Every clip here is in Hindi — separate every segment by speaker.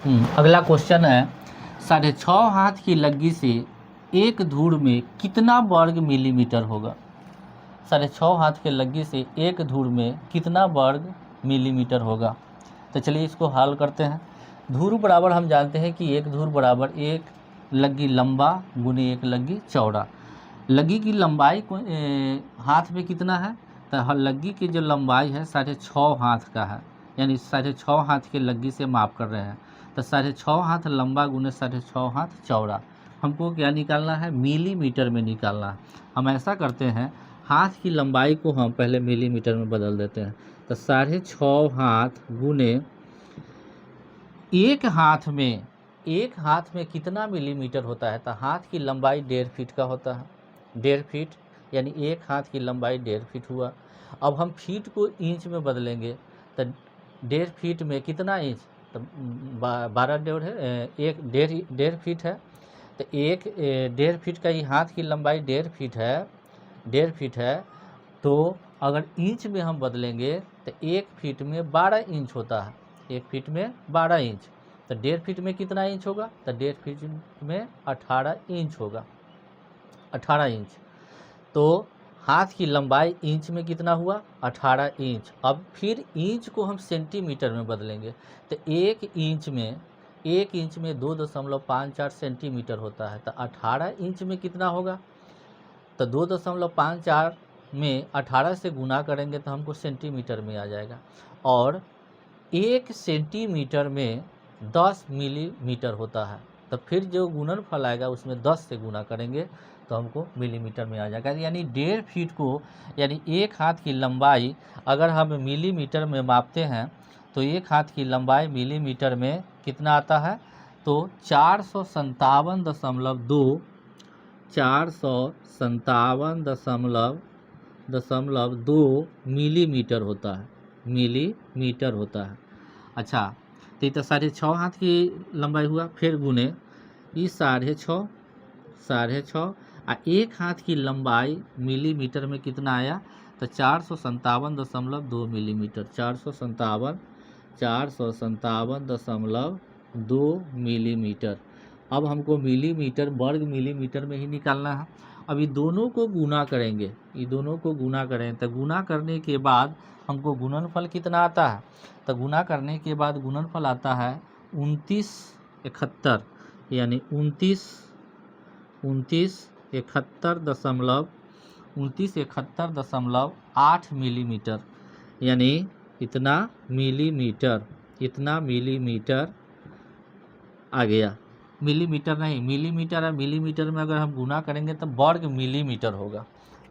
Speaker 1: अगला क्वेश्चन है 6.5 हाथ की लग्गी से एक धूर में कितना वर्ग मिलीमीटर होगा। 6.5 हाथ के लग्गी से एक धूर में कितना वर्ग मिलीमीटर होगा। तो चलिए इसको हल करते हैं। धूर बराबर हम जानते हैं कि एक धूर बराबर एक लग्गी लंबा गुने एक लग्गी चौड़ा। लग्गी की लंबाई हाथ में कितना है, तो लग्गी की जो लंबाई है 6.5 हाथ का है, यानी 6.5 हाथ के लग्गी से माप कर रहे हैं। तो 6.5 हाथ लंबा गुने 6.5 हाथ चौड़ा हमको क्या निकालना है, मिलीमीटर में निकालना है। हम ऐसा करते हैं, हाथ की लंबाई को हम पहले मिलीमीटर में बदल देते हैं। तो 6.5 हाथ गुने एक हाथ में कितना मिलीमीटर होता है, तो हाथ की लंबाई 1.5 फीट का होता है। 1.5 फीट यानी एक हाथ की लंबाई 1.5 फीट हुआ। अब हम फीट को इंच में बदलेंगे, तो 1.5 फीट में कितना इंच, तो 12 है, एक 1.5 फीट है। तो एक 1.5 फीट का ही हाथ की लंबाई 1.5 फीट है, 1.5 फीट है। तो अगर इंच में हम बदलेंगे तो एक फीट में 12 इंच होता है। एक फीट में 12 इंच, तो 1.5 फीट में कितना इंच होगा, तो 1.5 फीट में 18 इंच होगा, 18 इंच। तो हाथ की लंबाई इंच में कितना हुआ, 18 इंच। अब फिर इंच को हम सेंटीमीटर में बदलेंगे, तो एक इंच में 2.54 सेंटीमीटर होता है। तो 18 इंच में कितना होगा, तो 2.54 में 18 से गुना करेंगे तो हमको सेंटीमीटर में आ जाएगा। और एक सेंटीमीटर में 10 मिलीमीटर होता है। तो फिर जो गुणनफल आएगा उसमें 10 से गुना करेंगे तो हमको मिलीमीटर में आ जाएगा। यानी 1.5 फीट को, यानी एक हाथ की लंबाई अगर हम मिलीमीटर में मापते हैं तो एक हाथ की लंबाई मिलीमीटर में कितना आता है, तो 457.2 मिलीमीटर होता है, मिलीमीटर होता है। अच्छा, तो ये तो 6.5 हाथ की लंबाई हुआ। फिर गुने ये 6.5 और एक हाथ की लंबाई मिलीमीटर में कितना आया, तो 457.2 मिलीमीटर, 457.2 मिलीमीटर। अब हमको मिलीमीटर वर्ग मिलीमीटर में ही निकालना है। अब ये दोनों को गुना करेंगे, ये दोनों को गुना करें तो गुना करने के बाद हमको गुणनफल कितना आता है, तो गुना करने के बाद गुणनफल आता है 2971, यानी 2971.8 मिलीमीटर, यानी इतना मिलीमीटर आ गया। मिलीमीटर नहीं, मिलीमीटर और मिलीमीटर में अगर हम गुना करेंगे तो वर्ग मिलीमीटर होगा,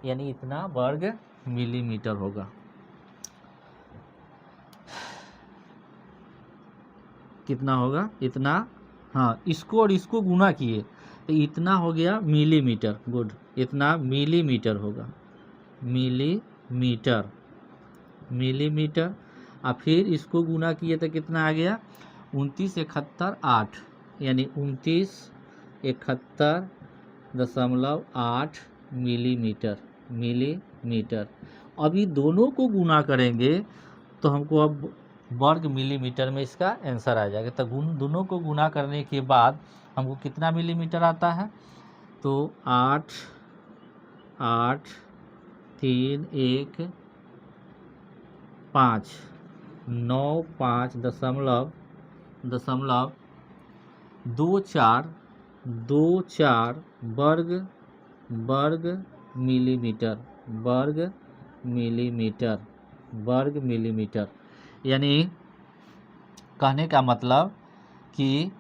Speaker 1: यानी इतना वर्ग मिलीमीटर होगा। कितना होगा, इतना, हाँ, इसको और इसको गुना किए तो इतना हो गया मिलीमीटर। गुड, इतना मिलीमीटर होगा, मिलीमीटर। और फिर इसको गुना किए तो कितना आ गया 2971.8, यानी 2971.8 मिलीमीटर। अभी दोनों को गुना करेंगे तो हमको अब वर्ग मिलीमीटर में इसका आंसर आ जाएगा। तो दोनों को गुना करने के बाद हमको कितना मिलीमीटर आता है, तो 8 3 1 5 9 5.24 वर्ग मिलीमीटर। यानी कहने का मतलब कि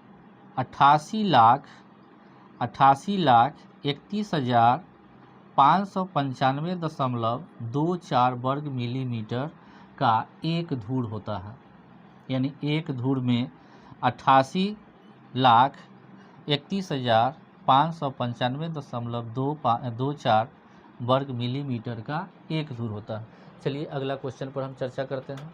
Speaker 1: 88,31,595.24 वर्ग मिलीमीटर का एक धूर होता है। यानी एक धूर में 88,31,595.24 वर्ग मिलीमीटर का एक धूर होता है। चलिए अगला क्वेश्चन पर हम चर्चा करते हैं।